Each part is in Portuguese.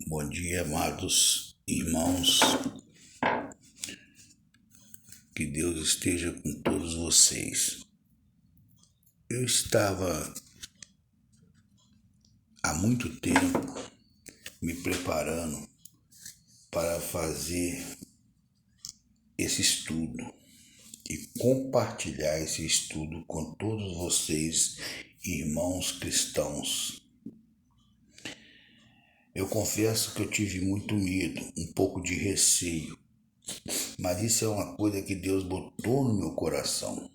Bom dia, amados irmãos. Que Deus esteja com todos vocês. Eu estava há muito tempo me preparando para fazer esse estudo e compartilhar esse estudo com todos vocês, irmãos cristãos. Eu confesso que eu tive muito medo, um pouco de receio, mas isso é uma coisa que Deus botou no meu coração.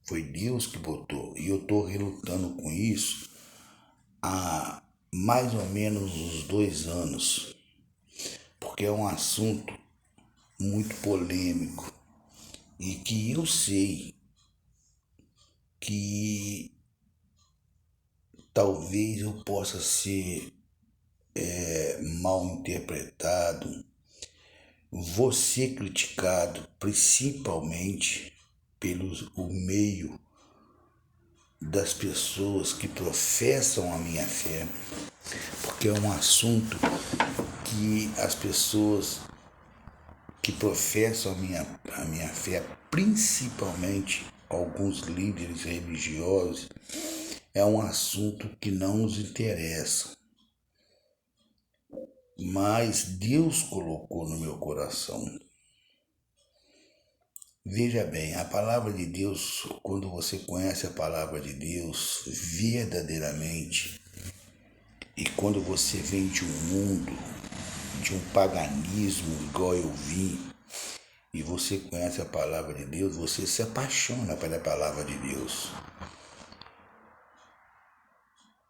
Foi Deus que botou, e eu estou relutando com isso há mais ou menos uns 2 anos, porque é um assunto muito polêmico e que eu sei que talvez eu possa ser mal interpretado, vou ser criticado principalmente pelo meio das pessoas que professam a minha fé, porque é um assunto que as pessoas que professam a minha fé, principalmente alguns líderes religiosos, é um assunto que não os interessa. Mas Deus colocou no meu coração. Veja bem, a palavra de Deus, quando você conhece a palavra de Deus verdadeiramente, e quando você vem de um mundo, de um paganismo igual eu vim, e você conhece a palavra de Deus, você se apaixona pela palavra de Deus.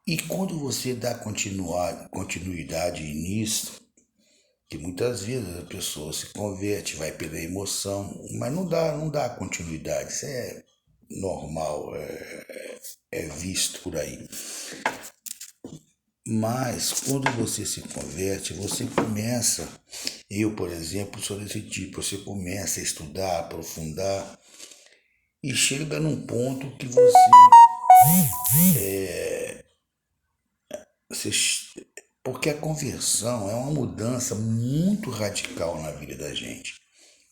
E quando você dá continuidade nisso, que muitas vezes a pessoa se converte, vai pela emoção, mas não dá continuidade, isso é normal, é visto por aí. Mas quando você se converte, você começa, eu por exemplo sou desse tipo, você começa a estudar, aprofundar e chega num ponto que porque a conversão é uma mudança muito radical na vida da gente,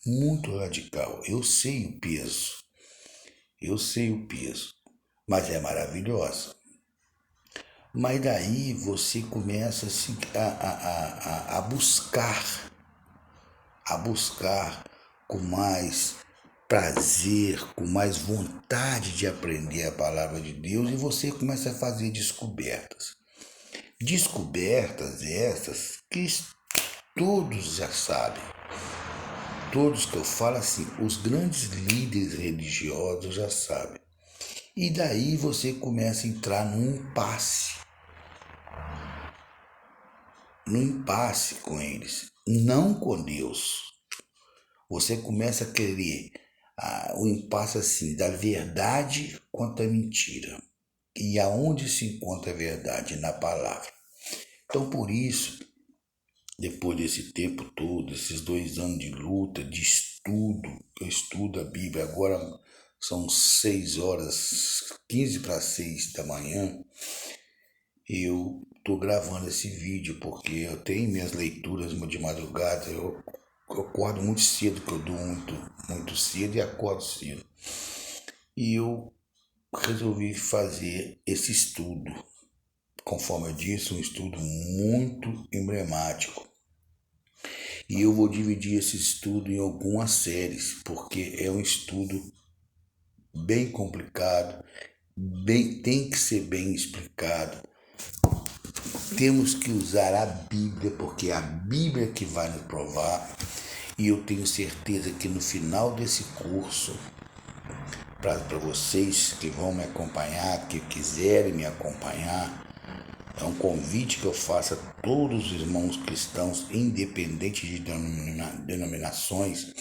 muito radical. Eu sei o peso, mas é maravilhosa. Mas daí você começa a buscar com mais prazer, com mais vontade de aprender a palavra de Deus, e você começa a fazer descobertas. Descobertas essas que todos já sabem. Todos que eu falo assim, os grandes líderes religiosos já sabem. E daí você começa a entrar num impasse com eles, não com Deus. Você começa a querer o impasse assim, da verdade quanto a mentira. E aonde se encontra a verdade? Na palavra. Então, por isso, depois desse tempo todo, esses 2 anos de luta, de estudo, eu estudo a Bíblia, agora são 6h, 15 para 6 da manhã, eu estou gravando esse vídeo porque eu tenho minhas leituras de madrugada, eu acordo muito cedo, que eu durmo muito cedo e acordo cedo. E eu resolvi fazer esse estudo, conforme eu disse, um estudo muito emblemático. E eu vou dividir esse estudo em algumas séries, porque é um estudo bem complicado, tem que ser bem explicado. Temos que usar a Bíblia, porque é a Bíblia que vai nos provar. E eu tenho certeza que no final desse curso, para vocês que vão me acompanhar, que quiserem me acompanhar, é um convite que eu faço a todos os irmãos cristãos, independente de denominações.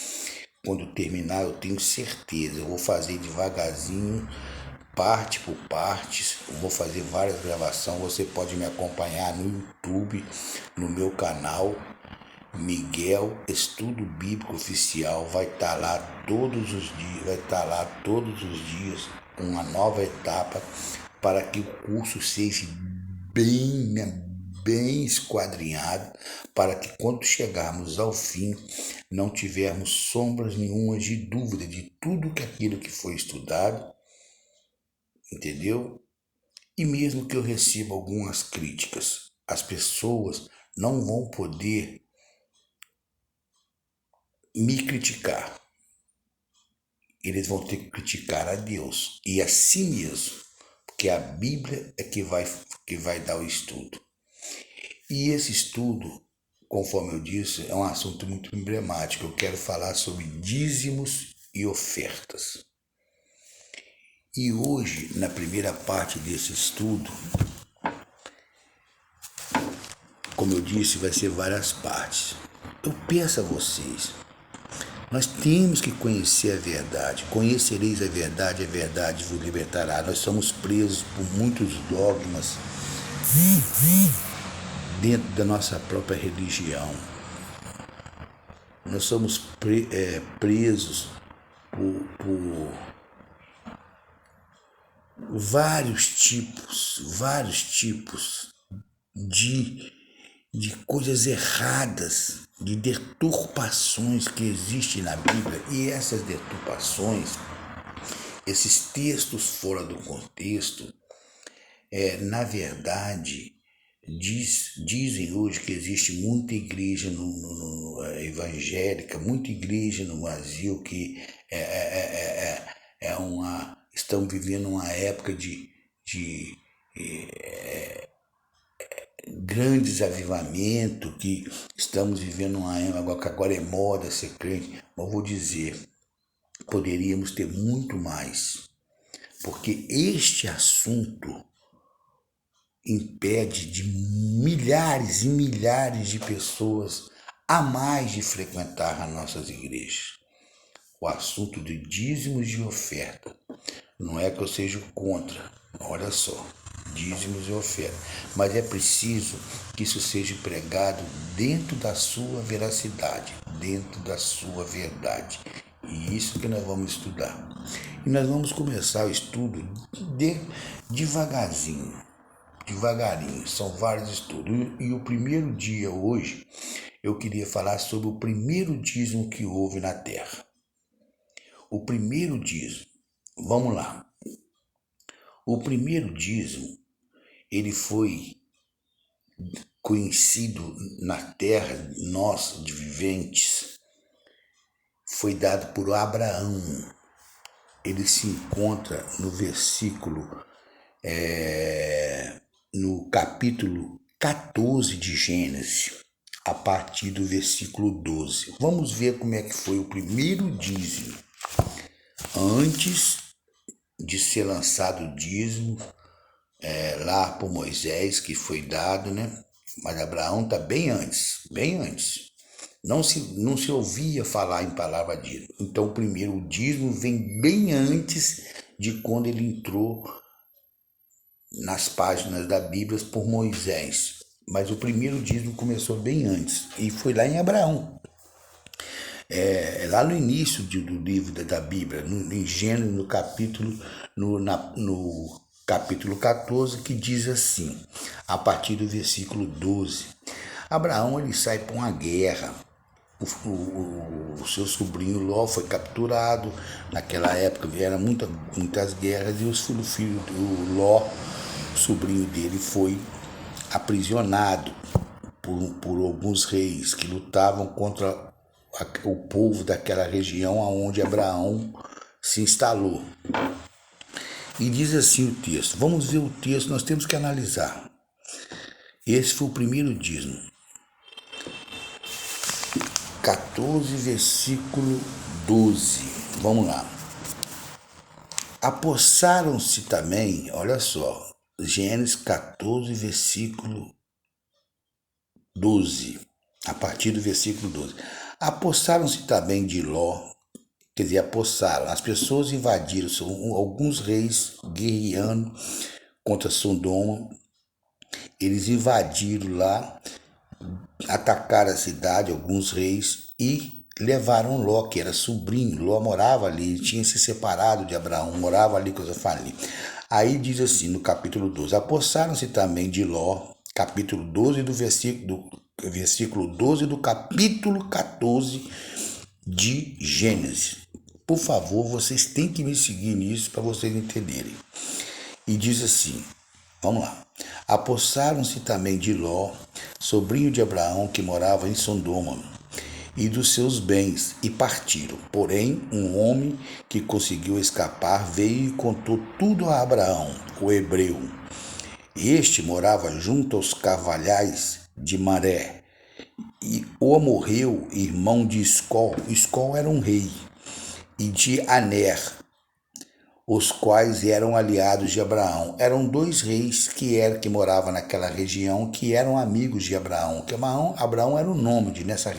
Quando terminar, eu tenho certeza, eu vou fazer devagarzinho, parte por parte, eu vou fazer várias gravações. Você pode me acompanhar no YouTube, no meu canal, Miguel Estudo Bíblico Oficial. Vai estar lá todos os dias, uma nova etapa para que o curso seja bem esquadrinhado, para que quando chegarmos ao fim, não tivermos sombras nenhuma de dúvida de tudo aquilo que foi estudado, entendeu? E mesmo que eu receba algumas críticas, as pessoas não vão poder me criticar. Eles vão ter que criticar a Deus e a si mesmo, porque a Bíblia é que vai dar o estudo. E esse estudo, conforme eu disse, é um assunto muito emblemático. Eu quero falar sobre dízimos e ofertas. E hoje, na primeira parte desse estudo, como eu disse, vai ser várias partes. Eu peço a vocês, nós temos que conhecer a verdade. Conhecereis a verdade vos libertará. Nós somos presos por muitos dogmas dentro da nossa própria religião. Nós somos presos por vários tipos de coisas erradas, de deturpações que existem na Bíblia. E essas deturpações, esses textos fora do contexto, na verdade, dizem hoje que existe muita igreja evangélica, muita igreja no Brasil que estão vivendo uma época de grandes avivamentos, que estamos vivendo uma época que agora é moda ser crente. Mas vou dizer, poderíamos ter muito mais, porque este assunto impede de milhares e milhares de pessoas a mais de frequentar as nossas igrejas. O assunto de dízimos e oferta. Não é que eu seja contra, olha só, dízimos e oferta, mas é preciso que isso seja pregado dentro da sua veracidade, dentro da sua verdade. E isso que nós vamos estudar. E nós vamos começar o estudo devagarinho, são vários estudos. E o primeiro dia hoje, eu queria falar sobre o primeiro dízimo que houve na terra. O primeiro dízimo, vamos lá. O primeiro dízimo, ele foi conhecido na terra, nós de viventes, foi dado por Abraão. Ele se encontra no versículo, no capítulo 14 de Gênesis, a partir do versículo 12. Vamos ver como é que foi o primeiro dízimo. Antes de ser lançado o dízimo, lá por Moisés, que foi dado, né? Mas Abraão está bem antes. Não se ouvia falar em palavra dízimo. Então, o primeiro dízimo vem bem antes de quando ele entrou nas páginas da Bíblia por Moisés. Mas o primeiro dízimo começou bem antes, e foi lá em Abraão. Lá no início do livro da Bíblia, em Gênesis, no capítulo 14, que diz assim, a partir do versículo 12. Abraão, ele sai para uma guerra. O seu sobrinho Ló foi capturado. Naquela época vieram muitas guerras, e o filho do Ló, o sobrinho dele, foi aprisionado por alguns reis que lutavam contra o povo daquela região onde Abraão se instalou. E diz assim o texto. Vamos ver o texto, nós temos que analisar. Esse foi o primeiro dízimo. 14, versículo 12. Vamos lá. Apossaram-se também, olha só, Gênesis 14, versículo 12. A partir do versículo 12. Apossaram-se também de Ló, quer dizer, apossaram. As pessoas invadiram, alguns reis guerreando contra Sodoma. Eles invadiram lá, atacaram a cidade, alguns reis, e levaram Ló, que era sobrinho. Ló morava ali, ele tinha se separado de Abraão, morava ali com a sua família. Aí diz assim, no capítulo 12, apossaram-se também de Ló, capítulo 12 do versículo 12 do capítulo 14 de Gênesis. Por favor, vocês têm que me seguir nisso para vocês entenderem. E diz assim, vamos lá. Apossaram-se também de Ló, sobrinho de Abraão, que morava em Sodoma, e dos seus bens, e partiram. Porém, um homem que conseguiu escapar veio e contou tudo a Abraão, o hebreu. Este morava junto aos carvalhais de Maré, e o amorreu, irmão de Escol. Escol era um rei, e de Aner, os quais eram aliados de Abraão. Eram dois reis que moravam naquela região, que eram amigos de Abraão. Que Abraão era o nome nessa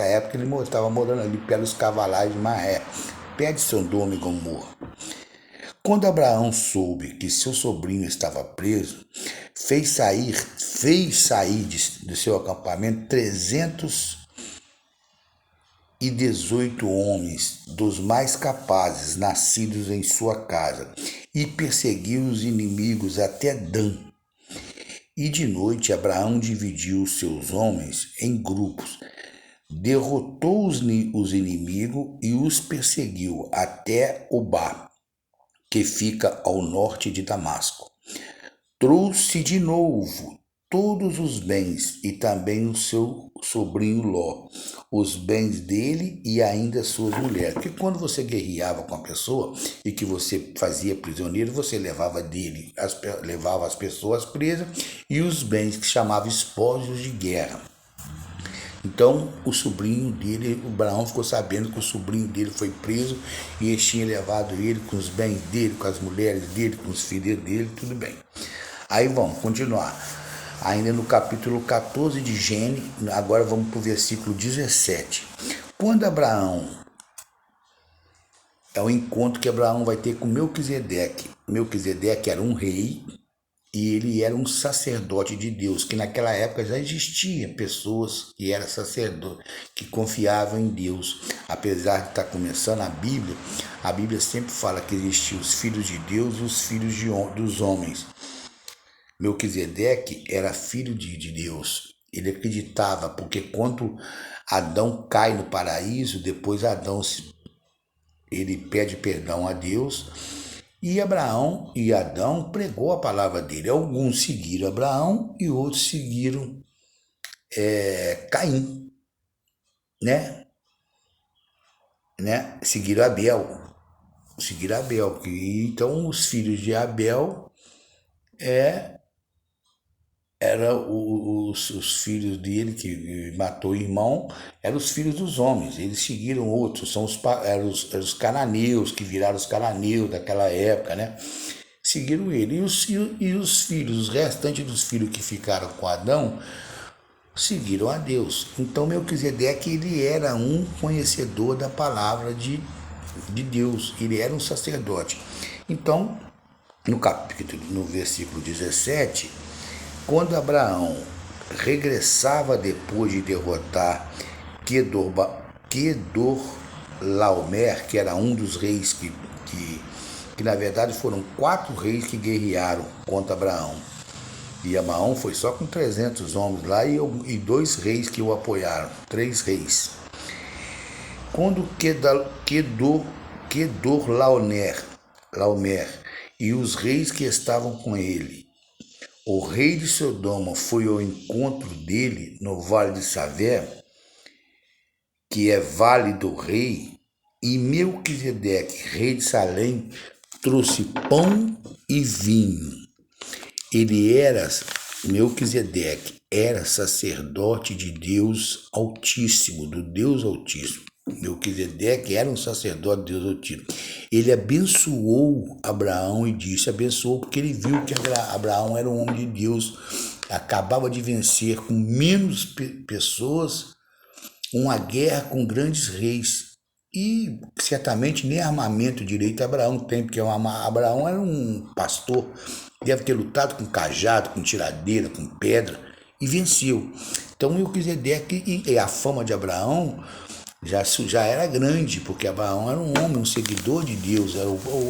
época ele estava morando ali pelos carvalhais de Maré, perto de Sodoma e Gomorra. Quando Abraão soube que seu sobrinho estava preso, fez sair do seu acampamento 318 homens, dos mais capazes, nascidos em sua casa, e perseguiu os inimigos até Dan. E de noite Abraão dividiu os seus homens em grupos, derrotou os inimigos e os perseguiu até Obá, que fica ao norte de Damasco. Trouxe de novo todos os bens e também o seu sobrinho Ló, os bens dele e ainda suas mulheres. Porque quando você guerreava com a pessoa e que você fazia prisioneiro, você levava as pessoas presas e os bens que chamava espólios de guerra. Então, o sobrinho dele, o Abraão ficou sabendo que o sobrinho dele foi preso e eles tinham levado ele com os bens dele, com as mulheres dele, com os filhos dele, tudo bem. Aí vamos continuar. Ainda no capítulo 14 de Gênesis, agora vamos para o versículo 17. Quando Abraão, é o encontro que Abraão vai ter com Melquisedeque. Melquisedeque era um rei e ele era um sacerdote de Deus, que naquela época já existia pessoas que eram sacerdotes, que confiavam em Deus. Apesar de estar começando a Bíblia sempre fala que existiam os filhos de Deus e os filhos dos homens. Melquisedeque era filho de Deus. Ele acreditava, porque quando Adão cai no paraíso, depois ele pede perdão a Deus, e Abraão e Adão pregou a palavra dele. Alguns seguiram Abraão e outros seguiram Caim, né? Seguiram Abel. Então, os filhos de Abel eram os filhos dele, que matou o irmão, eram os filhos dos homens. Eles seguiram outros, eram os cananeus, que viraram os cananeus daquela época, né? Seguiram ele. E os filhos, os restantes dos filhos que ficaram com Adão, seguiram a Deus. Então Melquisedeque, ele era um conhecedor da palavra de Deus, ele era um sacerdote. Então, no versículo 17, quando Abraão regressava depois de derrotar Quedorlaomer, que era um dos reis que na verdade foram 4 reis que guerrearam contra Abraão. E Abraão foi só com 300 homens lá e 2 reis que o apoiaram, 3 reis. Quando Quedorlaomer e os reis que estavam com ele, o rei de Sodoma foi ao encontro dele no vale de Savé, que é vale do rei, e Melquisedeque, rei de Salém, trouxe pão e vinho. Melquisedeque era sacerdote de Deus Altíssimo, do Deus Altíssimo. Melquisedeque era um sacerdote de Deus Altíssimo. Ele abençoou Abraão e abençoou porque ele viu que Abraão era um homem de Deus, acabava de vencer com menos pessoas uma guerra com grandes reis. E certamente nem armamento direito Abraão tem, porque Abraão era um pastor, deve ter lutado com cajado, com tiradeira, com pedra, e venceu. Então Melquisedeque, e a fama de Abraão já era grande, porque Abraão era um homem, um seguidor de Deus,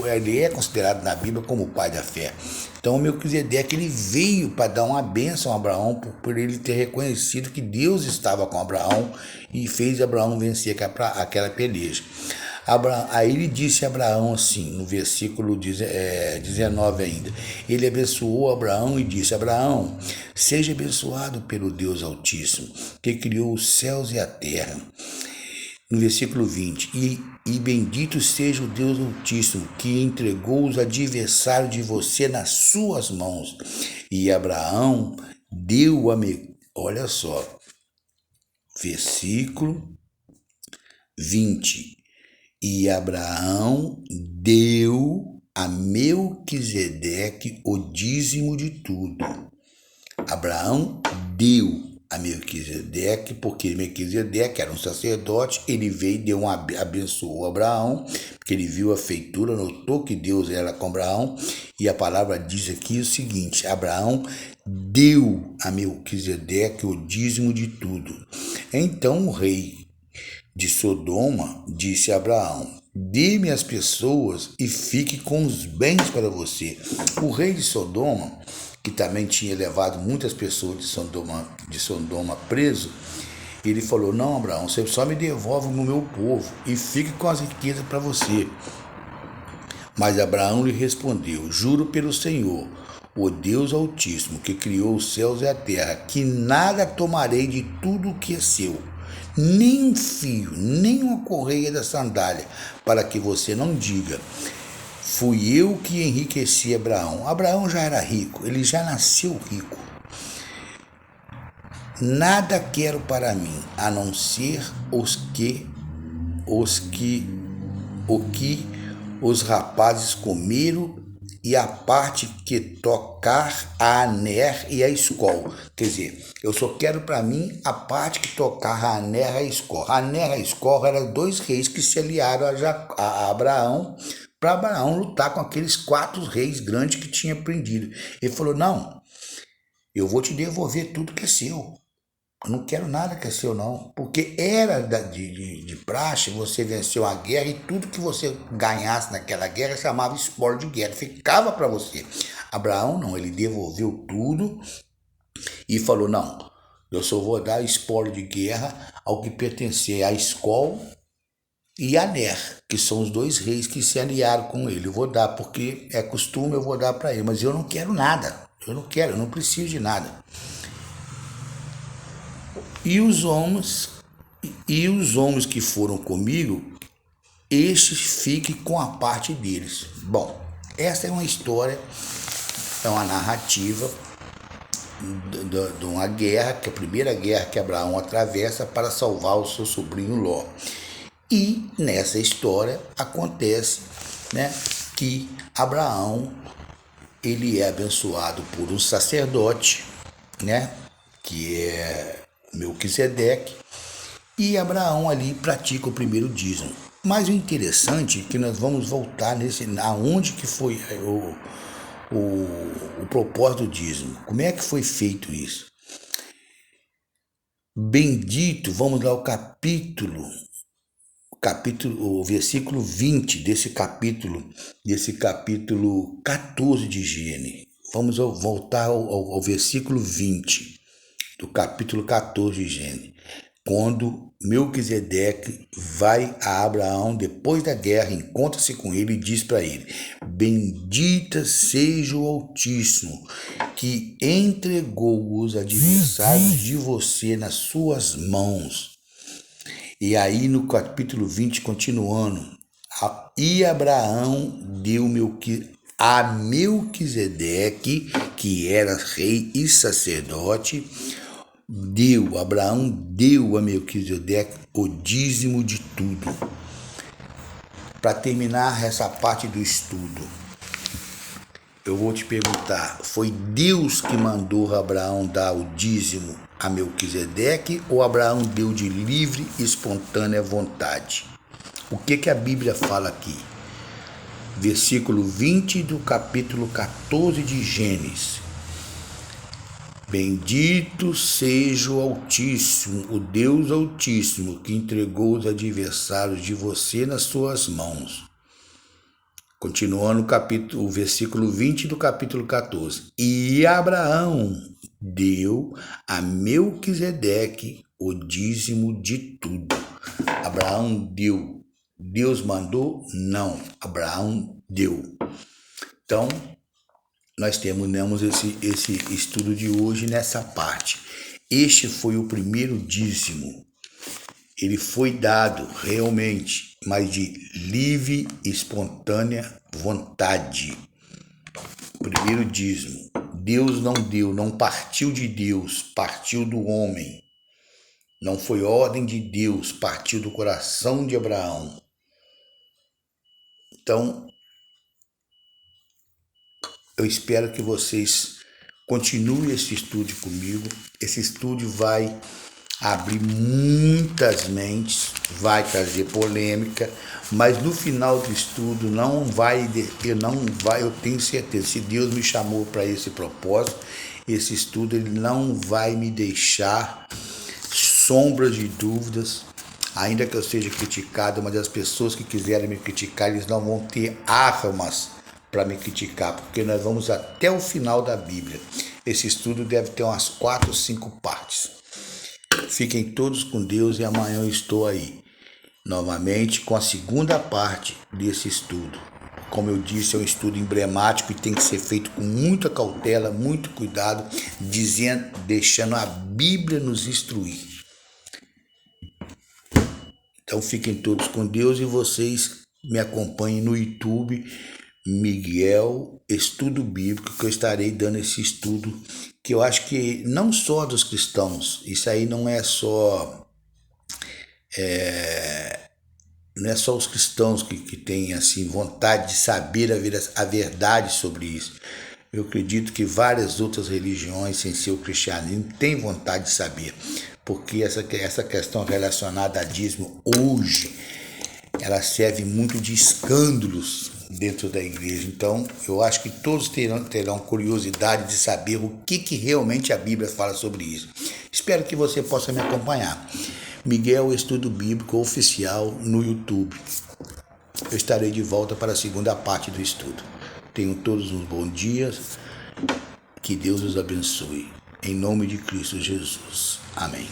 ele é considerado na Bíblia como o pai da fé. Então Melquisedeque, ele veio para dar uma bênção a Abraão, por ele ter reconhecido que Deus estava com Abraão e fez Abraão vencer aquela peleja. Aí ele disse a Abraão assim, no versículo 19 ainda, ele abençoou Abraão e disse: Abraão, seja abençoado pelo Deus Altíssimo, que criou os céus e a terra. No versículo 20, e bendito seja o Deus Altíssimo, que entregou os adversários de você nas suas mãos. E Abraão deu olha só, versículo 20, e Abraão deu a Melquisedeque o dízimo de tudo. Abraão deu a Melquisedeque, porque Melquisedeque era um sacerdote, ele veio e abençoou Abraão, porque ele viu a feitura, notou que Deus era com Abraão, e a palavra diz aqui o seguinte: Abraão deu a Melquisedeque o dízimo de tudo. Então o rei de Sodoma disse a Abraão: dê-me as pessoas e fique com os bens para você. O rei de Sodoma, que também tinha levado muitas pessoas de Sodoma preso, ele falou: não, Abraão, você só me devolve o meu povo e fique com as riquezas para você. Mas Abraão lhe respondeu: juro pelo Senhor, o Deus Altíssimo, que criou os céus e a terra, que nada tomarei de tudo o que é seu, nem um fio, nem uma correia da sandália, para que você não diga: fui eu que enriqueci Abraão. Abraão já era rico, ele já nasceu rico. Nada quero para mim, a não ser o que os rapazes comeram e a parte que tocar a Aner e a Escol. Quer dizer, eu só quero para mim a parte que tocar a Aner e a Escol. A Aner e a Escol eram dois reis que se aliaram a Abraão, para Abraão lutar com aqueles 4 reis grandes que tinha prendido. Ele falou: não, eu vou te devolver tudo que é seu. Eu não quero nada que é seu, não. Porque era de praxe, você venceu a guerra e tudo que você ganhasse naquela guerra chamava espólio de guerra, ficava para você. Abraão não, ele devolveu tudo e falou: não, eu só vou dar espólio de guerra ao que pertencer a Escol e a Ner, que são os 2 reis que se aliaram com ele. Eu vou dar, porque é costume, eu vou dar para ele, mas eu não quero nada. Eu não quero, eu não preciso de nada. E os homens que foram comigo, estes fiquem com a parte deles. Bom, essa é uma história, é uma narrativa de uma guerra, que é a primeira guerra que Abraão atravessa para salvar o seu sobrinho Ló. E nessa história acontece, né, que Abraão, ele é abençoado por um sacerdote, né, que é Melquisedeque, e Abraão ali pratica o primeiro dízimo. Mas o interessante é que nós vamos voltar aonde que foi o propósito do dízimo. Como é que foi feito isso? Bendito, vamos lá ao o versículo 20 desse capítulo 14 de Gênesis. Vamos voltar ao versículo 20 do capítulo 14 de Gênesis. Quando Melquisedeque vai a Abraão depois da guerra, encontra-se com ele e diz para ele: bendita seja o Altíssimo, que entregou os adversários de você nas suas mãos. E aí no capítulo 20, continuando, e Abraão deu a Melquisedeque, que era rei e sacerdote, Abraão deu a Melquisedeque o dízimo de tudo. Para terminar essa parte do estudo, eu vou te perguntar: foi Deus que mandou Abraão dar o dízimo a Melquisedeque ou Abraão deu de livre e espontânea vontade? O que a Bíblia fala aqui? Versículo 20 do capítulo 14 de Gênesis. Bendito seja o Altíssimo, o Deus Altíssimo, que entregou os adversários de você nas suas mãos. Continuando o versículo 20 do capítulo 14. E Abraão deu a Melquisedeque o dízimo de tudo. Abraão deu. Deus mandou? Não. Abraão deu. Então, nós terminamos esse estudo de hoje nessa parte. Este foi o primeiro dízimo. Ele foi dado realmente, mas de livre e espontânea vontade. Primeiro dízimo. Deus não deu, não partiu de Deus, partiu do homem. Não foi ordem de Deus, partiu do coração de Abraão. Então, eu espero que vocês continuem esse estudo comigo. Esse estudo vai abrir muitas mentes, vai trazer polêmica, mas no final do estudo eu tenho certeza, se Deus me chamou para esse propósito, esse estudo ele não vai me deixar sombras de dúvidas, ainda que eu seja criticado, mas as pessoas que quiserem me criticar, eles não vão ter armas para me criticar, porque nós vamos até o final da Bíblia. Esse estudo deve ter umas 4 ou 5 partes. Fiquem todos com Deus e amanhã eu estou aí, novamente, com a segunda parte desse estudo. Como eu disse, é um estudo emblemático e tem que ser feito com muita cautela, muito cuidado, deixando a Bíblia nos instruir. Então fiquem todos com Deus e vocês me acompanhem no YouTube, Miguel Estudo Bíblico, que eu estarei dando esse estudo, que eu acho que não só dos cristãos, isso aí não é só os cristãos que têm assim, vontade de saber a verdade sobre isso. Eu acredito que várias outras religiões, sem ser o cristianismo, têm vontade de saber, porque essa questão relacionada a dízimo hoje, ela serve muito de escândalos dentro da igreja. Então, eu acho que todos terão curiosidade de saber o que realmente a Bíblia fala sobre isso. Espero que você possa me acompanhar. Miguel Estudo Bíblico Oficial no YouTube. Eu estarei de volta para a segunda parte do estudo. Tenham todos uns bons dias. Que Deus os abençoe. Em nome de Cristo Jesus. Amém.